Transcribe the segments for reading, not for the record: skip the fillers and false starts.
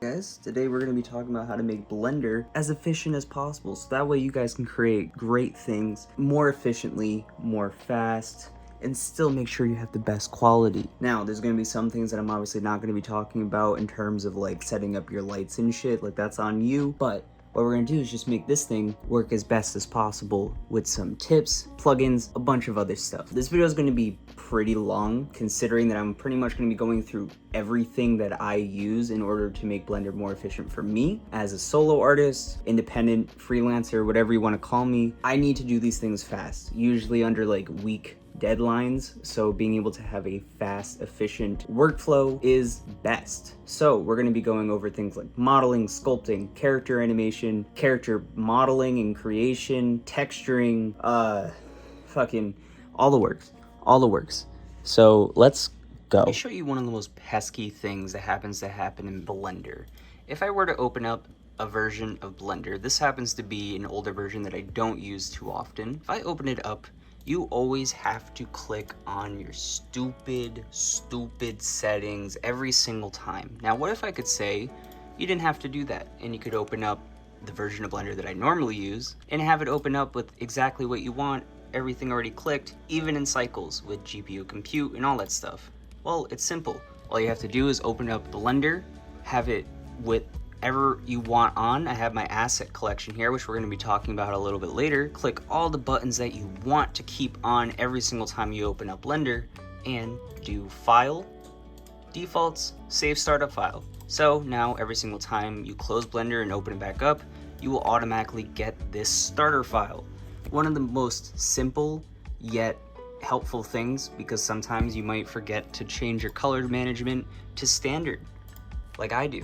Guys, today we're going to be talking about how to make Blender as efficient as possible, so that way you guys can create great things more efficiently, more fast, and still make sure you have the best quality. Now, there's going to be some things that I'm obviously not going to be talking about in terms of like setting up your lights and shit, like that's on you, but what we're going to do is just make this thing work as best as possible with some tips, plugins, a bunch of other stuff. This video is going to be pretty long, considering that I'm pretty much going to be going through everything that I use in order to make Blender more efficient for me as a solo artist, independent, freelancer, whatever you want to call me. I need to do these things fast, usually under like week deadlines, so being able to have a fast, efficient workflow is best. So we're going to be going over things like modeling, sculpting, character animation, character modeling and creation, texturing, fucking all the works. So let's go. Let me show you one of the most pesky things that happens to happen in Blender. If I were to open up a version of Blender, this happens to be an older version that I don't use too often. If I open it up, you always have to click on your stupid settings every single time. Now, what if I could say you didn't have to do that and you could open up the version of Blender that I normally use and have it open up with exactly what you want, everything already clicked, even in cycles with GPU compute and all that stuff? Well, it's simple. All you have to do is open up Blender, have it with whatever you want on. I have my asset collection here, which we're going to be talking about a little bit later. Click all the buttons that you want to keep on every single time you open up Blender and do File, Defaults, Save Startup File. So now every single time you close Blender and open it back up, you will automatically get this starter file. One of the most simple yet helpful things, because sometimes you might forget to change your color management to standard, like I do.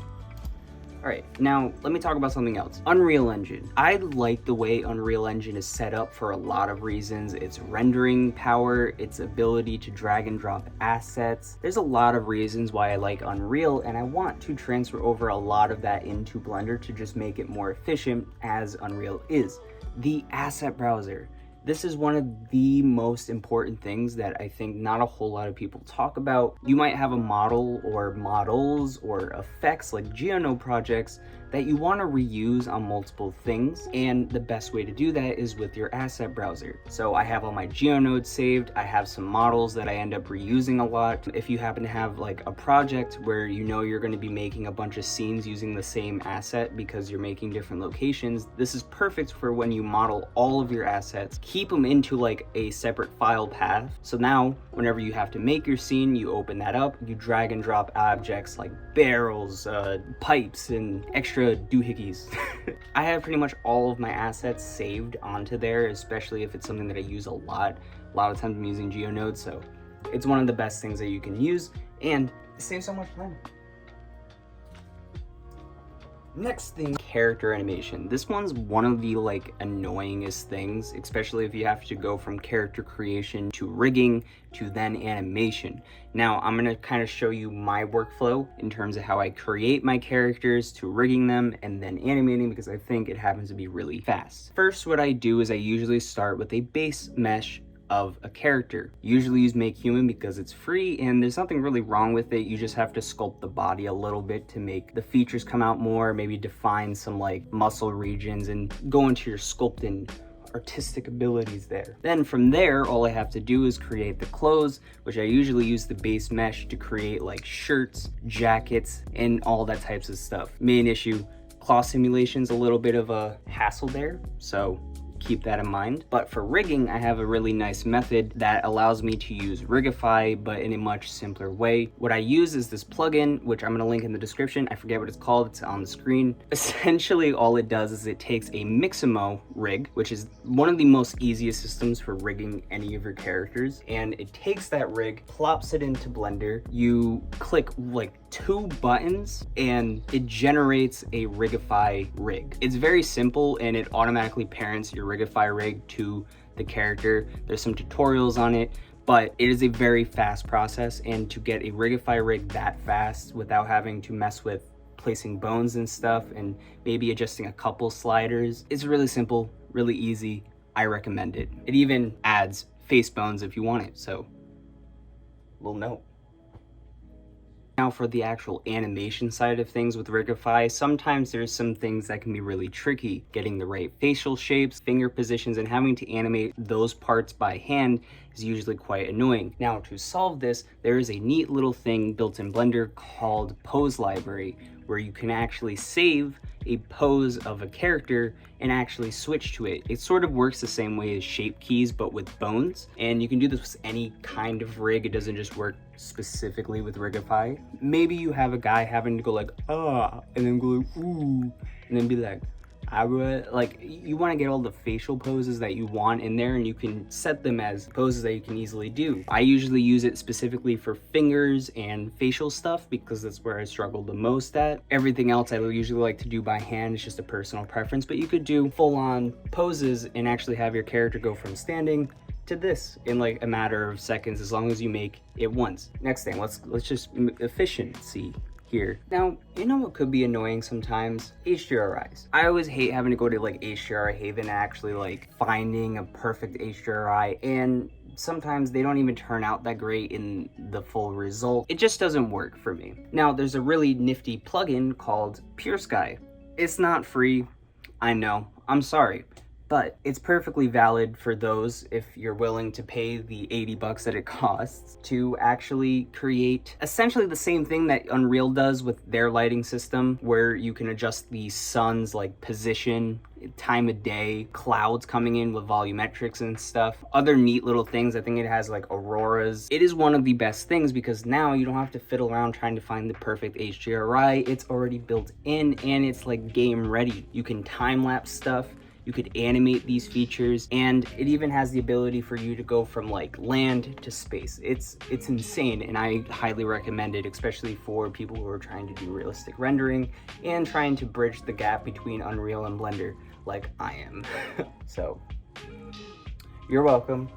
Alright, now let me talk about something else. Unreal Engine. I like the way Unreal Engine is set up for a lot of reasons. Its rendering power, its ability to drag and drop assets. There's a lot of reasons why I like Unreal, and I want to transfer over a lot of that into Blender to just make it more efficient as Unreal is. The asset browser. This is one of the most important things that I think not a whole lot of people talk about. You might have a model or models or effects like GeoNode projects that you want to reuse on multiple things, and the best way to do that is with your asset browser. So I have all my GeoNodes saved. I have some models that I end up reusing a lot. If you happen to have like a project where you know you're going to be making a bunch of scenes using the same asset because you're making different locations, this is perfect for when you model all of your assets. Keep them into like a separate file path. So now whenever you have to make your scene, you open that up, you drag and drop objects like barrels, pipes, and extra doohickeys. I have pretty much all of my assets saved onto there, especially if it's something that I use a lot. A lot of times I'm using GeoNode, so it's one of the best things that you can use, and it saves so much time. Next thing, character animation. This one's one of the like annoyingest things, especially if you have to go from character creation to rigging to then animation. Now, I'm gonna kind of show you my workflow in terms of how I create my characters to rigging them and then animating, because I think it happens to be really fast. First, what I do is I usually start with a base mesh of a character. Usually use Make Human because it's free and there's nothing really wrong with it. You just have to sculpt the body a little bit to make the features come out more, maybe define some like muscle regions and go into your sculpting artistic abilities there. Then from there, all I have to do is create the clothes, which I usually use the base mesh to create like shirts, jackets, and all that types of stuff. Main issue, claw simulation's a little bit of a hassle there, so keep that in mind. But for rigging, I have a really nice method that allows me to use Rigify, but in a much simpler way. What I use is this plugin, which I'm going to link in the description. I forget what it's called. It's on the screen. Essentially, all it does is it takes a Mixamo rig, which is one of the most easiest systems for rigging any of your characters, and it takes that rig, plops it into Blender. You click like 2 buttons and it generates a Rigify rig. It's very simple and it automatically parents your Rigify rig to the character. There's some tutorials on it, but it is a very fast process, and to get a Rigify rig that fast without having to mess with placing bones and stuff and maybe adjusting a couple sliders, it's really simple, really easy. I recommend it. It even adds face bones if you want it, so little note. Now for the actual animation side of things with Rigify, sometimes there's some things that can be really tricky. Getting the right facial shapes, finger positions, and having to animate those parts by hand is usually quite annoying. Now to solve this, there is a neat little thing built in Blender called Pose Library, where you can actually save a pose of a character and actually switch to it. It sort of works the same way as shape keys, but with bones. And you can do this with any kind of rig. It doesn't just work specifically with Rigify. Maybe you have a guy having to go like, ah, and then go like, ooh, and then be like, like you want to get all the facial poses that you want in there, and you can set them as poses that you can easily do. I usually use it specifically for fingers and facial stuff because that's where I struggle the most at. Everything else I usually like to do by hand. It's just a personal preference, but you could do full-on poses and actually have your character go from standing to this in like a matter of seconds, as long as you make it once. Next thing, let's just efficiency here. Now, you know what could be annoying sometimes? HDRIs. I always hate having to go to like HDRI Haven and actually like finding a perfect HDRI, and sometimes they don't even turn out that great in the full result. It just doesn't work for me. Now, there's a really nifty plugin called Pure Sky. It's not free, I know, I'm sorry, but it's perfectly valid for those if you're willing to pay the 80 bucks that it costs to actually create essentially the same thing that Unreal does with their lighting system, where you can adjust the sun's like position, time of day, clouds coming in with volumetrics and stuff. Other neat little things. I think it has like auroras. It is one of the best things because now you don't have to fiddle around trying to find the perfect HDRI. It's already built in and it's like game ready. You can time lapse stuff. You could animate these features, and it even has the ability for you to go from like land to space. It's insane, and I highly recommend it, especially for people who are trying to do realistic rendering and trying to bridge the gap between Unreal and Blender like I am. So, you're welcome.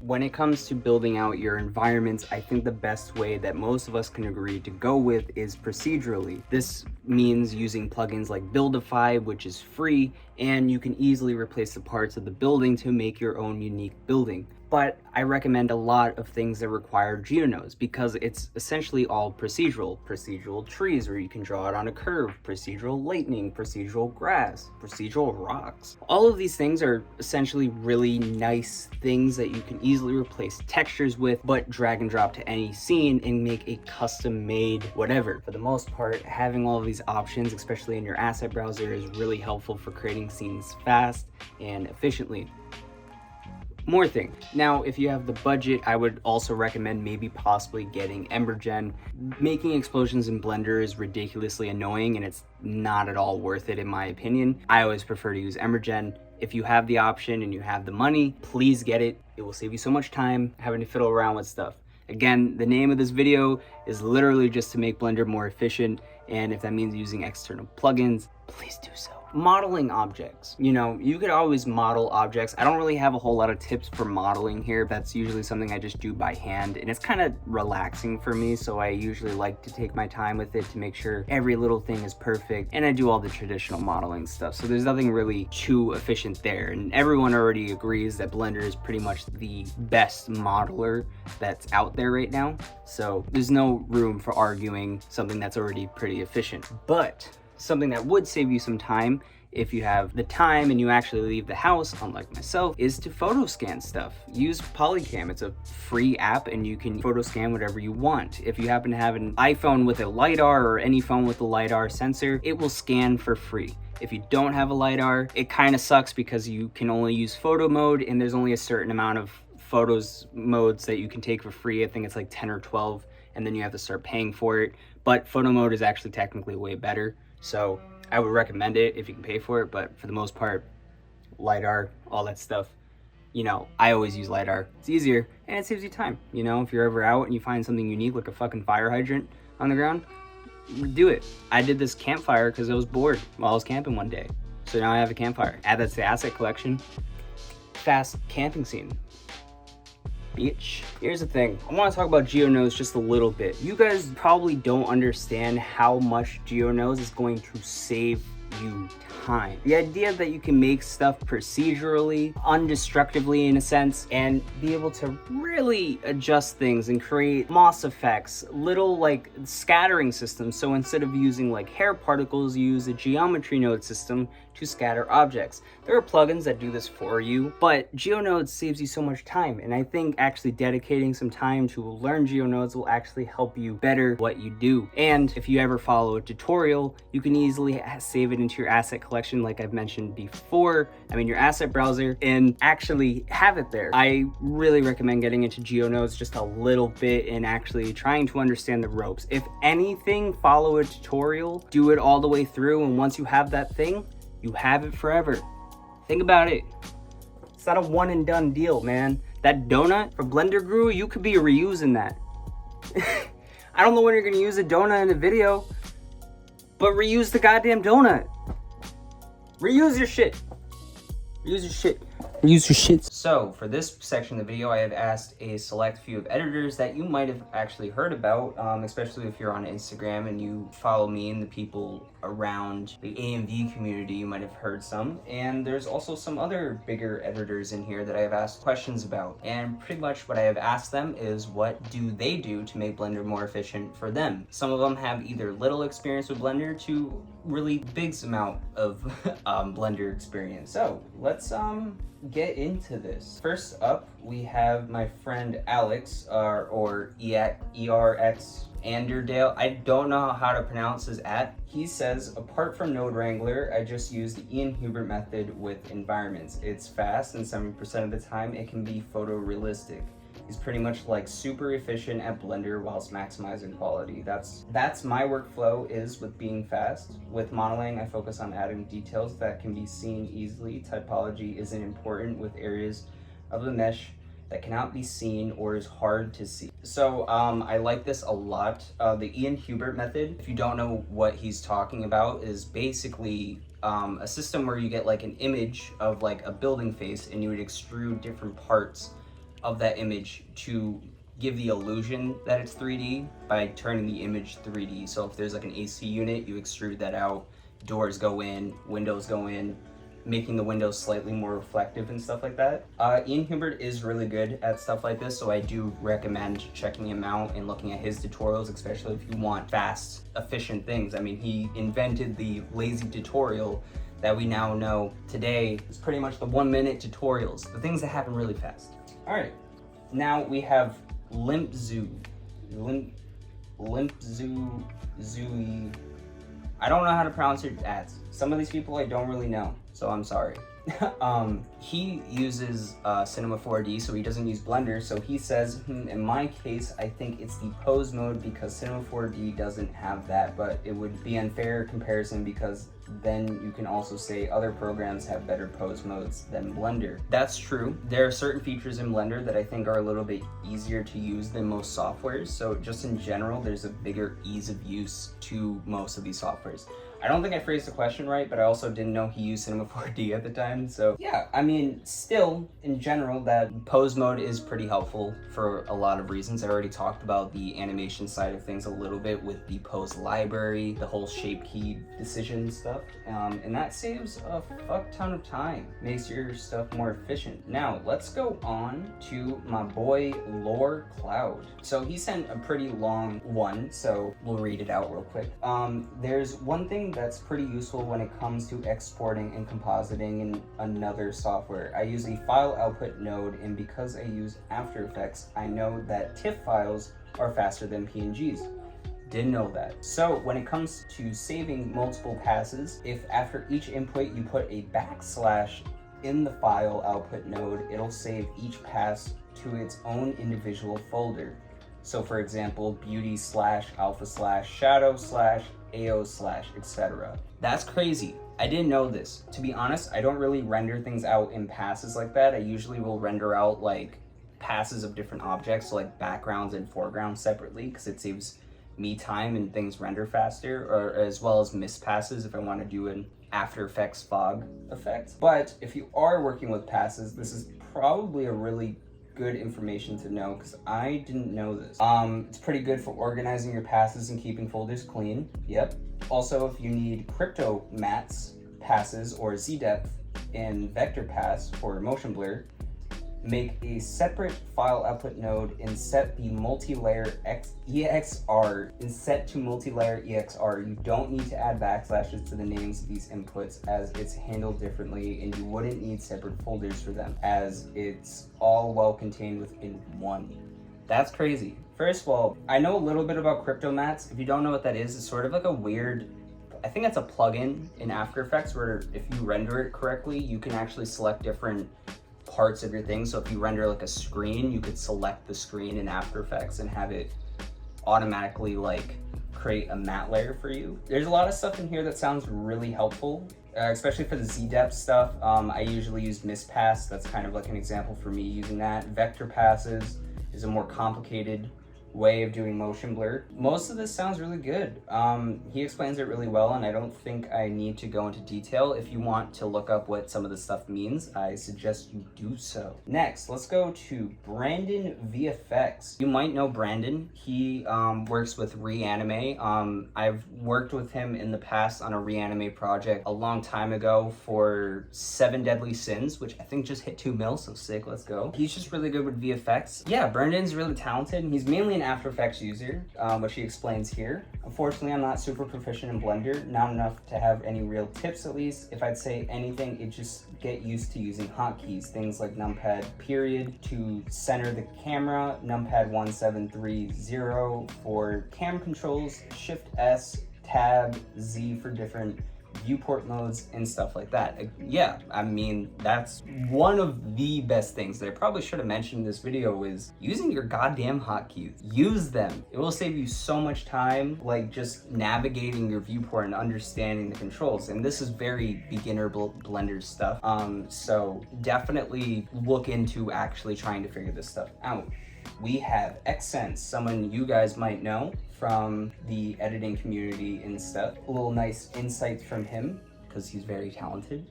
When it comes to building out your environments, I think the best way that most of us can agree to go with is procedurally. This means using plugins like Buildify, which is free, and you can easily replace the parts of the building to make your own unique building. But I recommend a lot of things that require GeoNodes because it's essentially all procedural. Procedural trees where you can draw it on a curve, procedural lightning, procedural grass, procedural rocks. All of these things are essentially really nice things that you can easily replace textures with, but drag and drop to any scene and make a custom made whatever. For the most part, having all of these options, especially in your asset browser, is really helpful for creating scenes fast and efficiently. More thing. Now, if you have the budget, I would also recommend maybe possibly getting Embergen. Making explosions in Blender is ridiculously annoying and it's not at all worth it in my opinion. I always prefer to use Embergen. If you have the option and you have the money, please get it. It will save you so much time having to fiddle around with stuff. Again, the name of this video is literally just to make Blender more efficient, and if that means using external plugins, please do so. Modeling objects. You know, you could always model objects. I don't really have a whole lot of tips for modeling here. That's usually something I just do by hand, and it's kind of relaxing for me, so I usually like to take my time with it to make sure every little thing is perfect, and I do all the traditional modeling stuff, so there's nothing really too efficient there, and everyone already agrees that Blender is pretty much the best modeler that's out there right now, so there's no room for arguing something that's already pretty efficient. But something that would save you some time if you have the time and you actually leave the house, unlike myself, is to photo scan stuff. Use Polycam. It's a free app and you can photo scan whatever you want. If you happen to have an iPhone with a LiDAR or any phone with a LiDAR sensor, it will scan for free. If you don't have a LiDAR, it kind of sucks because you can only use photo mode and there's only a certain amount of photos modes that you can take for free. I think it's like 10 or 12 and then you have to start paying for it. But photo mode is actually technically way better. So I would recommend it if you can pay for it, but for the most part, LiDAR, all that stuff, you know, I always use LiDAR. It's easier and it saves you time. You know, if you're ever out and you find something unique like a fucking fire hydrant on the ground, do it. I did this campfire because I was bored while I was camping one day. So now I have a campfire. Add that to the asset collection. Fast camping scene. Bitch. Here's the thing. I want to talk about GeoNodes just a little bit. You guys probably don't understand how much GeoNodes is going to save you time. The idea that you can make stuff procedurally, undestructively in a sense, and be able to really adjust things and create Moss effects, little like scattering systems. So instead of using like hair particles, you use a geometry node system to scatter objects. There are plugins that do this for you, but GeoNodes saves you so much time, and I think actually dedicating some time to learn GeoNodes will actually help you better what you do. And if you ever follow a tutorial, you can easily save it into your asset collection like I've mentioned before, your asset browser, and actually have it there. I really recommend getting into GeoNodes just a little bit and actually trying to understand the ropes. If anything, follow a tutorial, do it all the way through, and once you have that thing, you have it forever. Think about it. It's not a one and done deal, man. That donut for Blender Guru, you could be reusing that. I don't know when you're gonna use a donut in a video, but reuse the goddamn donut. Reuse your shit. Reuse your shit. Reuse your shit. So for this section of the video, I have asked a select few of editors that you might have actually heard about, especially if you're on Instagram and you follow me and the people around the AMV community, you might have heard some. And there's also some other bigger editors in here that I have asked questions about. And pretty much what I have asked them is what do they do to make Blender more efficient for them? Some of them have either little experience with Blender to really big amount of Blender experience. So let's get into this. First up, we have my friend Alex, or ERX Anderdale. I don't know how to pronounce his @ He says, apart from Node Wrangler, I just use the Ian Hubert method with environments. It's fast, and 70% of the time it can be photorealistic. He's pretty much like super efficient at Blender whilst maximizing quality. That's my workflow is with being fast. With modeling, I focus on adding details that can be seen easily. Typology isn't important with areas of the mesh that cannot be seen or is hard to see. So I like this a lot. The Ian Hubert method, if you don't know what he's talking about, is basically a system where you get like an image of like a building face and you would extrude different parts of that image to give the illusion that it's 3D by turning the image 3D. So if there's like an AC unit, you extrude that out, doors go in, windows go in, making the windows slightly more reflective and stuff like that. Ian Hubert is really good at stuff like this, so I do recommend checking him out and looking at his tutorials, especially if you want fast, efficient things. He invented the lazy tutorial that we now know today is pretty much the 1-minute tutorials, the things that happen really fast. All right, now we have Limpzoo. Zooey. I don't know how to pronounce your ads. Some of these people I don't really know, so I'm sorry. He uses Cinema 4D, so he doesn't use Blender. So he says, in my case, I think it's the pose mode because Cinema 4D doesn't have that, but it would be unfair comparison because then you can also say other programs have better pose modes than Blender. That's true. There are certain features in Blender that I think are a little bit easier to use than most softwares. So just in general, there's a bigger ease of use to most of these softwares. I don't think I phrased the question right, but I also didn't know he used Cinema 4D at the time. So yeah, still in general, that pose mode is pretty helpful for a lot of reasons. I already talked about the animation side of things a little bit with the pose library, the whole shape key decision stuff. And that saves a fuck ton of time, makes your stuff more efficient. Now let's go on to my boy Lore Cloud. So he sent a pretty long one, so we'll read it out real quick. There's one thing that's pretty useful when it comes to exporting and compositing in another software. I use a file output node, and because I use After Effects, I know that TIFF files are faster than PNGs. Didn't know that. So when it comes to saving multiple passes, if after each input you put a backslash in the file output node, it'll save each pass to its own individual folder. So for example, beauty/alpha/shadow/AO/ etc. That's crazy. I didn't know this. To be honest, I don't really render things out in passes like that. I usually will render out like passes of different objects, so like backgrounds and foregrounds separately, because it saves me time and things render faster, or as well as miss passes if I want to do an After Effects fog effect. But if you are working with passes, this is probably a really good information to know because I didn't know this. It's pretty good for organizing your passes and keeping folders clean. Yep. Also, if you need crypto mats, passes, or ZDepth in vector pass for motion blur, make a separate file output node and set the multi-layer EXR and set to multi-layer EXR. You don't need to add backslashes to the names of these inputs as it's handled differently, and you wouldn't need separate folders for them as it's all well contained within one. That's crazy. First of all, I know a little bit about CryptoMats. If you don't know what that is, it's sort of like a weird, I think it's a plugin in After Effects where if you render it correctly, you can actually select different parts of your thing. So if you render like a screen, you could select the screen in After Effects and have it automatically like create a matte layer for you. There's a lot of stuff in here that sounds really helpful, especially for the ZDepth stuff. I usually use MistPass. That's kind of like an example for me using that. Vector passes is a more complicated way of doing motion blur. Most of this sounds really good. He explains it really well, and I don't think I need to go into detail. If you want to look up what some of this stuff means, I suggest you do so. Next, let's go to Brandon VFX. You might know Brandon. He works with Reanime. I've worked with him in the past on a Reanime project a long time ago for 7 Deadly Sins, which I think just hit 2 mil, so sick, let's go. He's just really good with VFX. Yeah, Brandon's really talented, and he's mainly an After Effects user, which he explains here. Unfortunately, I'm not super proficient in Blender, not enough to have any real tips at least. If I'd say anything, it just get used to using hotkeys, things like numpad period to center the camera, numpad 1730 for camera controls, shift S, tab Z for different viewport modes and stuff like that. Yeah, I mean, that's one of the best things that I probably should have mentioned in this video is using your goddamn hotkeys. Use them. It will save you so much time, like just navigating your viewport and understanding the controls. And this is very beginner Blender stuff. So definitely look into actually trying to figure this stuff out. We have Xsense, someone you guys might know from the editing community and stuff. A little nice insights from him because he's very talented.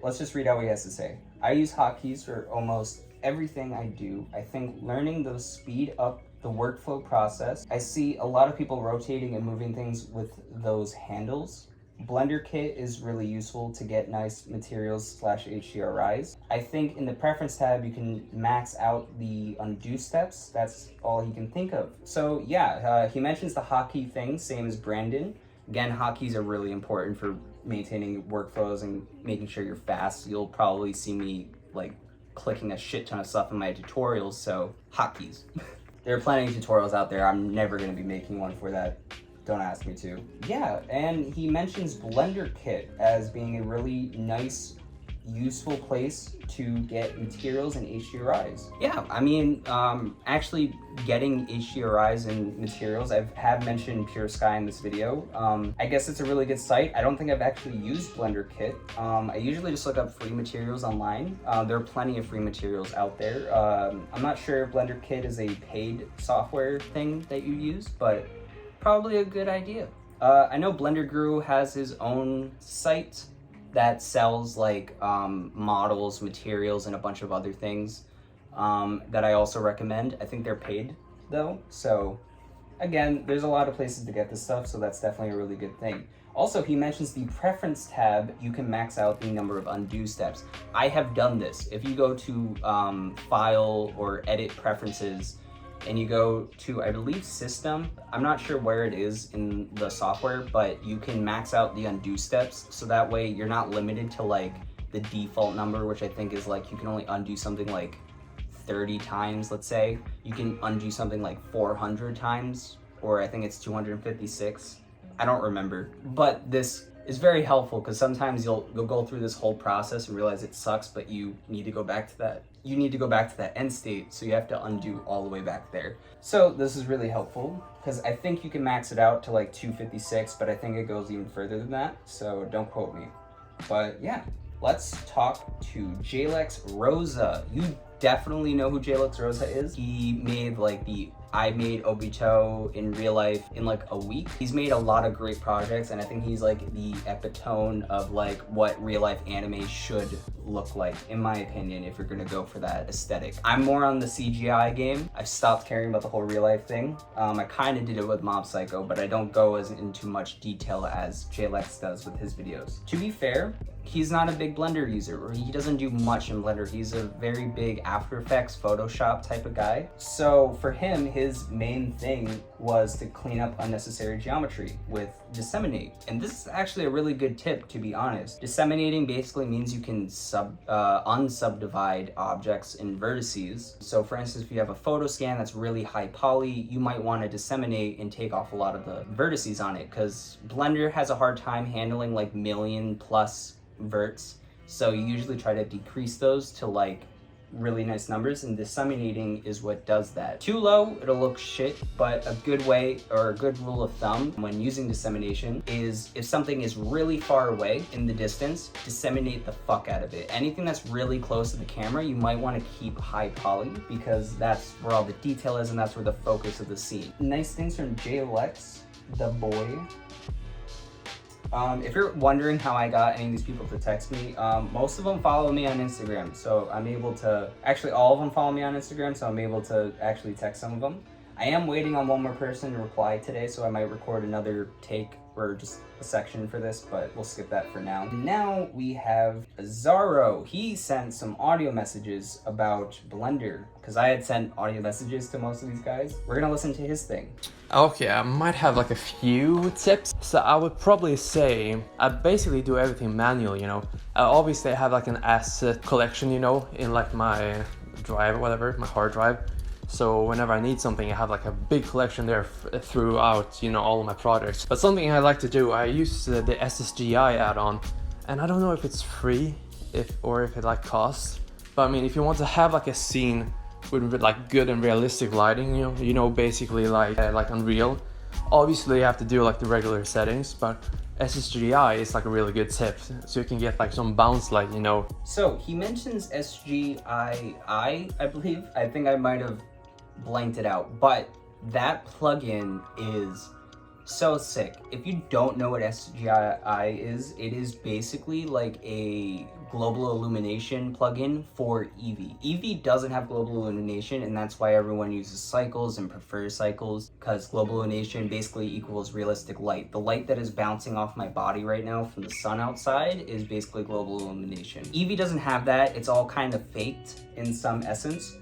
Let's just read out what he has to say. I use hotkeys for almost everything I do. I think learning those speed up the workflow process. I see a lot of people rotating and moving things with those handles. Blender Kit is really useful to get nice materials / HDRIs. I think in the preference tab, you can max out the undo steps. That's all he can think of. So yeah, he mentions the hotkey thing, same as Brandon. Again, hotkeys are really important for maintaining workflows and making sure you're fast. You'll probably see me like clicking a shit ton of stuff in my tutorials, so hotkeys. There are plenty of tutorials out there. I'm never gonna be making one for that. Don't ask me to. Yeah, and he mentions Blender Kit as being a really nice, useful place to get materials and HDRIs. Yeah, I mean, actually getting HDRIs and materials, I have mentioned Pure Sky in this video. I guess it's a really good site. I don't think I've actually used Blender Kit. I usually just look up free materials online. There are plenty of free materials out there. I'm not sure if Blender Kit is a paid software thing that you use, but probably a good idea. I know Blender Guru has his own site that sells like models, materials, and a bunch of other things that I also recommend. I think they're paid though. So again, there's a lot of places to get this stuff, so that's definitely a really good thing. Also, he mentions the preference tab, you can max out the number of undo steps. I have done this. If you go to file or edit preferences, and you go to, I believe, system, I'm not sure where it is in the software, but you can max out the undo steps. So that way you're not limited to like the default number, which I think is like, you can only undo something like 30 times, let's say. You can undo something like 400 times, or I think it's 256. I don't remember, but this is very helpful because sometimes you'll go through this whole process and realize it sucks, but you need to go back to that. You need to go back to that end state, so you have to undo all the way back there. So this is really helpful because I think you can max it out to like 256, but I think it goes even further than that, so don't quote me. But yeah, let's talk to Jalex Rosa. You definitely know who Jalex Rosa is. He made like the I made Obito in real life in like a week. He's made a lot of great projects, and I think he's like the epitome of like what real life anime should look like, in my opinion, if you're gonna go for that aesthetic. I'm more on the CGI game. I stopped caring about the whole real life thing. I kind of did it with Mob Psycho, but I don't go as into much detail as Jaylex does with his videos. To be fair, he's not a big Blender user, or he doesn't do much in Blender. He's a very big After Effects, Photoshop type of guy. So for him, his main thing was to clean up unnecessary geometry with Disseminate. And this is actually a really good tip, to be honest. Disseminating basically means you can unsubdivide objects in vertices. So for instance, if you have a photo scan that's really high poly, you might want to disseminate and take off a lot of the vertices on it, because Blender has a hard time handling like million+ verts, so you usually try to decrease those to like really nice numbers, and disseminating is what does that. Too low, it'll look shit, but a good way, or a good rule of thumb when using dissemination, is if something is really far away in the distance, disseminate the fuck out of it. Anything that's really close to the camera, you might want to keep high poly, because that's where all the detail is and that's where the focus of the scene. Nice things from Jaylex, the boy. If you're wondering how I got any of these people to text me, most of them follow me on Instagram, so I'm able to, actually all of them follow me on Instagram, so I'm able to actually text some of them. I am waiting on one more person to reply today, so I might record another take or just a section for this, but we'll skip that for now. Now we have Zaro. He sent some audio messages about Blender, because I had sent audio messages to most of these guys. We're gonna listen to his thing. Okay, I might have like a few tips. So I would probably say I basically do everything manually, you know. Obviously I have like an asset collection, you know, in like my drive or whatever, my hard drive. So whenever I need something, I have like a big collection there throughout, you know, all of my projects. But something I like to do, I use the SSGI add-on, and I don't know if it's free, or if it like costs. But I mean, if you want to have like a scene with like good and realistic lighting, you know, basically like Unreal, obviously you have to do like the regular settings, but SSGI is like a really good tip, so you can get like some bounce light, you know. So he mentions SGII, I believe. I think I might have blanked it out, but that plugin is so sick. If you don't know what SGII is, it is basically like a global illumination plugin for Eevee. Eevee doesn't have global illumination, and that's why everyone uses cycles and prefers cycles, because global illumination basically equals realistic light. The light that is bouncing off my body right now from the sun outside is basically global illumination. Eevee doesn't have that. It's all kind of faked in some essence,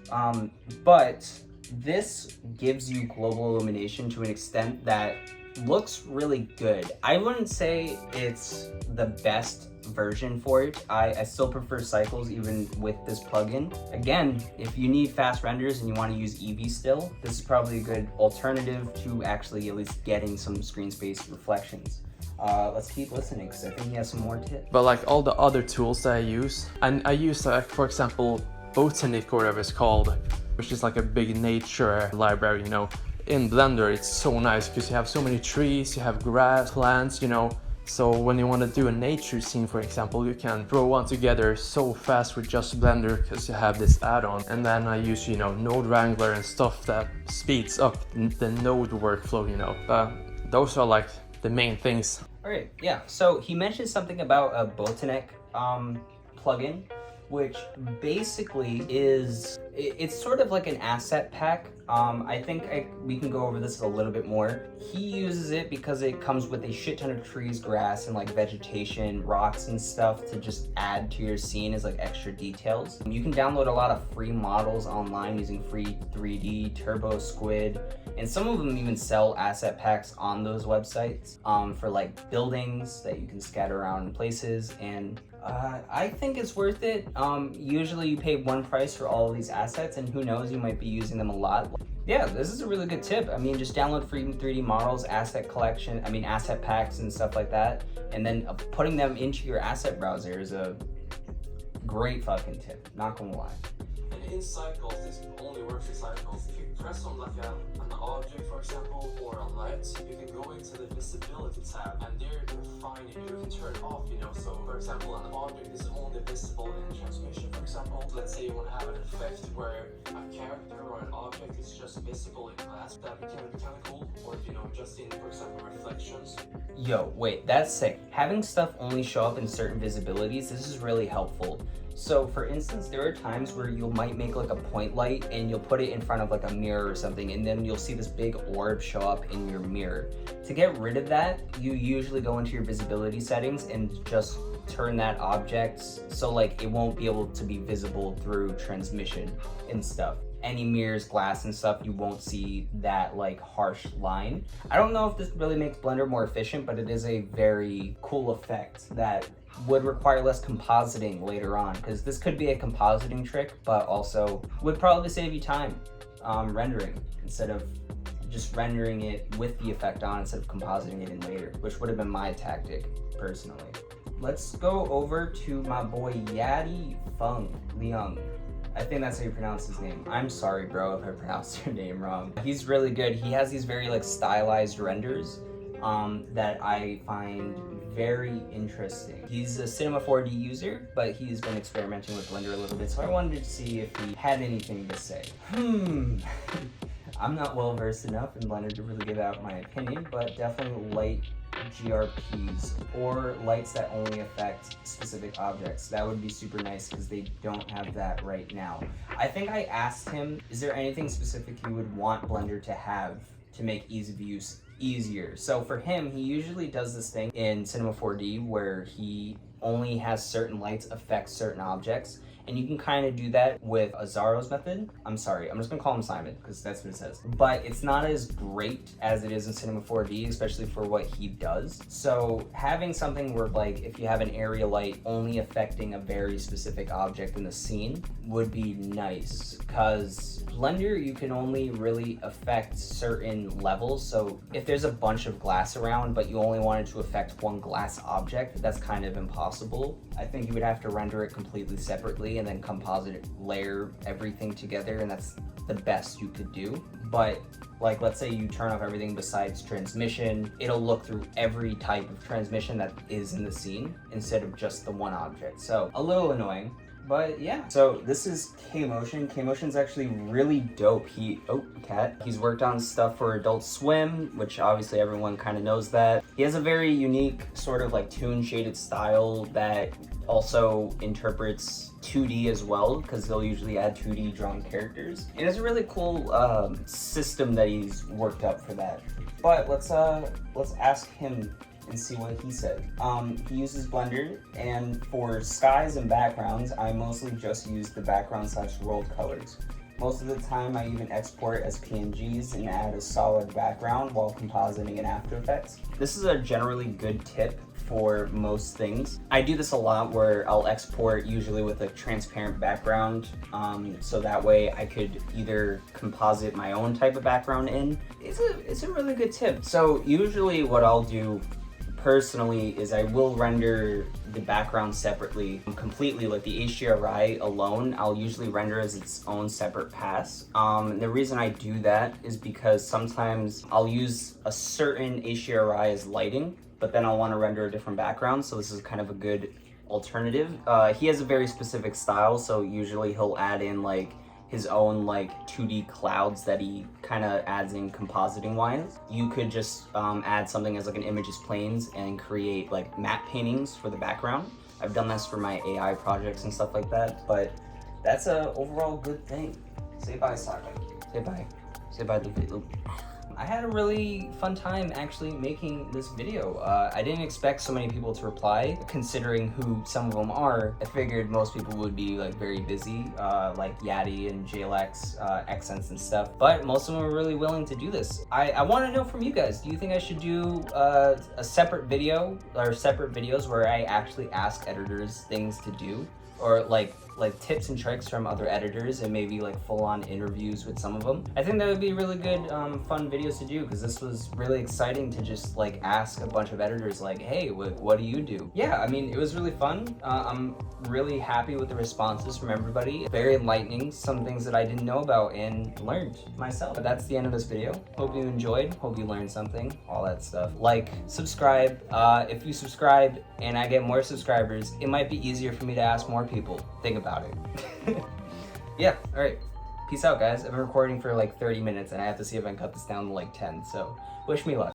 but this gives you global illumination to an extent that looks really good. I wouldn't say it's the best version for it. I still prefer cycles even with this plugin. Again, if you need fast renders and you want to use Eevee still, this is probably a good alternative to actually at least getting some screen space reflections. Let's keep listening, because I think he has some more tips. But like all the other tools that I use, and I use like, for example, Botaniq or whatever it's called, which is like a big nature library, you know. In Blender, it's so nice because you have so many trees, you have grass, plants, you know. So when you want to do a nature scene, for example, you can throw one together so fast with just Blender because you have this add-on. And then I use, you know, Node Wrangler and stuff that speeds up the node workflow, you know. Those are like the main things. Alright, yeah, so he mentioned something about a Botaniq plugin, which basically is, it's sort of like an asset pack. I think we can go over this a little bit more. He uses it because it comes with a shit ton of trees, grass, and like vegetation, rocks and stuff to just add to your scene as like extra details. You can download a lot of free models online using free 3D, Turbo Squid, and some of them even sell asset packs on those websites for like buildings that you can scatter around in places, and I think it's worth it. Usually you pay one price for all of these assets, and who knows, you might be using them a lot. Yeah, this is a really good tip. I mean, just download free 3D models, asset packs and stuff like that, and then putting them into your asset browser is a great fucking tip, not gonna lie. And in cycles, this only works in cycles. If you press on like an object, for example, or a light, you can go into the visibility tab, and there you can find it. You can turn it off, you know. So for example, an object is only visible in transmission, for example. Let's say you want to have an effect where a character or an object is just visible in glass. That can be kind of cool. Or, you know, just in, for example, reflections. Yo, wait, that's sick. Having stuff only show up in certain visibilities, this is really helpful. So for instance, there are times where you might make like a point light and you'll put it in front of like a mirror or something, and then you'll see this big orb show up in your mirror. To get rid of that, you usually go into your visibility settings and just turn that object so like it won't be able to be visible through transmission and stuff. Any mirrors, glass and stuff, you won't see that like harsh line. I don't know if this really makes Blender more efficient, but it is a very cool effect that would require less compositing later on, because this could be a compositing trick, but also would probably save you time rendering, instead of just rendering it with the effect on instead of compositing it in later, which would have been my tactic personally. Let's go over to my boy Yadi Feng Liang. I think that's how you pronounce his name. I'm sorry, bro, if I pronounced your name wrong. He's really good. He has these very like stylized renders that I find very interesting. He's a Cinema 4D user, but he's been experimenting with Blender a little bit, so I wanted to see if he had anything to say. I'm not well versed enough in Blender to really give out my opinion, but definitely light GRPs or lights that only affect specific objects. That would be super nice because they don't have that right now. I think I asked him, is there anything specific you would want Blender to have to make ease of use easier? So for him, he usually does this thing in Cinema 4D where he only has certain lights affect certain objects. And you can kind of do that with Azaro's method. I'm sorry, I'm just gonna call him Simon because that's what it says. But it's not as great as it is in Cinema 4D, especially for what he does. So having something where like, if you have an area light only affecting a very specific object in the scene would be nice, because Blender, you can only really affect certain levels. So if there's a bunch of glass around, but you only wanted to affect one glass object, that's kind of impossible. I think you would have to render it completely separately and then composite layer everything together, and that's the best you could do. But like, let's say you turn off everything besides transmission, it'll look through every type of transmission that is in the scene instead of just the one object. So a little annoying, but yeah. So this is K-Motion. K-Motion's actually really dope. He's worked on stuff for Adult Swim, which obviously everyone kind of knows that. He has a very unique sort of like toon shaded style that also interprets 2D as well, because they'll usually add 2D drawn characters. It has a really cool system that he's worked up for that. But let's ask him and see what he said. He uses Blender, and for skies and backgrounds, I mostly just use the background/world colors. Most of the time, I even export as PNGs and add a solid background while compositing in After Effects. This is a generally good tip for most things. I do this a lot where I'll export usually with a transparent background, so that way I could either composite my own type of background in. It's a really good tip. So usually what I'll do personally is I will render the background separately, completely, like the HDRI alone, I'll usually render as its own separate pass. The reason I do that is because sometimes I'll use a certain HDRI as lighting, but then I'll want to render a different background, so this is kind of a good alternative. He has a very specific style, so usually he'll add in like his own like 2D clouds that he kind of adds in compositing wise. You could just add something as like an images planes and create like matte paintings for the background. I've done this for my AI projects and stuff like that, but that's a overall good thing. Say bye, Saka. Say bye. Say bye to the video. I had a really fun time actually making this video. I didn't expect so many people to reply, considering who some of them are. I figured most people would be like very busy, like Yadi and JLX, Accents and stuff, but most of them were really willing to do this. I want to know from you guys, do you think I should do a separate video or separate videos where I actually ask editors things to do? Or like like tips and tricks from other editors and maybe like full-on interviews with some of them. I think that would be really good, fun videos to do, because this was really exciting to just like ask a bunch of editors like, hey, what do you do? Yeah, I mean, it was really fun. I'm really happy with the responses from everybody. Very enlightening, some things that I didn't know about and learned myself. But that's the end of this video. Hope you enjoyed, hope you learned something, all that stuff. Like, subscribe. If you subscribe and I get more subscribers, it might be easier for me to ask more people. Think about it. Yeah, all right. Peace out, guys. I've been recording for like 30 minutes and I have to see if I can cut this down to like 10, so wish me luck.